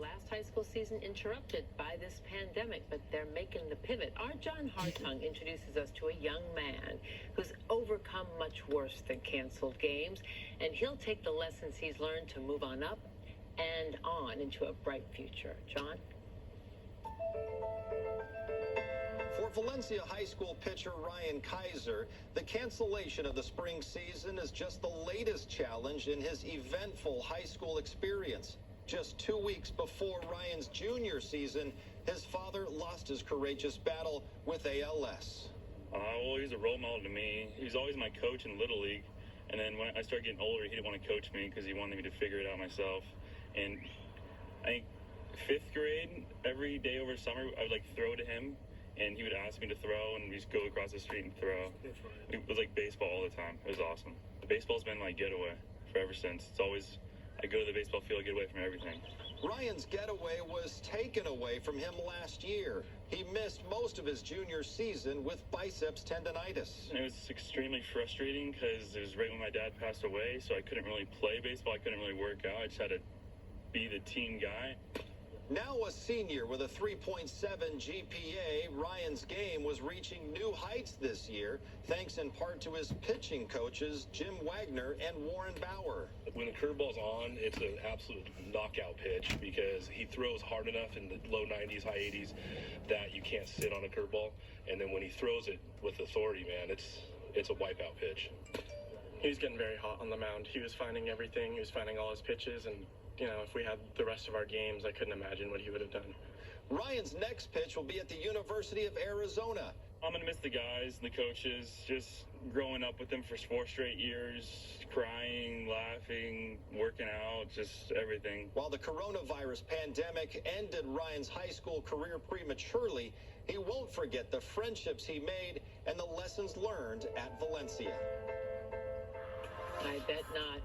last high school season interrupted by this pandemic, but they're making the pivot. Our John Hartung introduces us to a young man who's overcome much worse than canceled games, and he'll take the lessons he's learned to move on up and on into a bright future. John? For Valencia High School pitcher Ryan Kaiser, the cancellation of the spring season is just the latest challenge in his eventful high school experience. Just 2 weeks before Ryan's junior season, his father lost his courageous battle with ALS. Well, he's a role model to me. He was always my coach in Little League. And then when I started getting older, he didn't want to coach me because he wanted me to figure it out myself. And I think 5th grade, every day over summer, I would throw to him. And he would ask me to throw, and we'd just go across the street and throw. It was like baseball all the time. It was awesome. The baseball's been my getaway for ever since. It's always, I go to the baseball field, get away from everything. Ryan's getaway was taken away from him last year. He missed most of his junior season with biceps tendonitis. And it was extremely frustrating because it was right when my dad passed away, so I couldn't really play baseball. I couldn't really work out. I just had to be the team guy. Now a senior with a 3.7 GPA, Ryan's game was reaching new heights this year, thanks in part to his pitching coaches, Jim Wagner and Warren Bauer. When the curveball's on, it's an absolute knockout pitch because he throws hard enough in the low 90s, high 80s that you can't sit on a curveball. And then when he throws it with authority, man, it's a wipeout pitch. He was getting very hot on the mound. He was finding everything. He was finding all his pitches, and if we had the rest of our games, I couldn't imagine what he would have done. Ryan's next pitch will be at the University of Arizona. I'm going to miss the guys, the coaches, just growing up with them for 4 straight years, crying, laughing, working out, just everything. While the coronavirus pandemic ended Ryan's high school career prematurely, he won't forget the friendships he made and the lessons learned at Valencia. I bet not.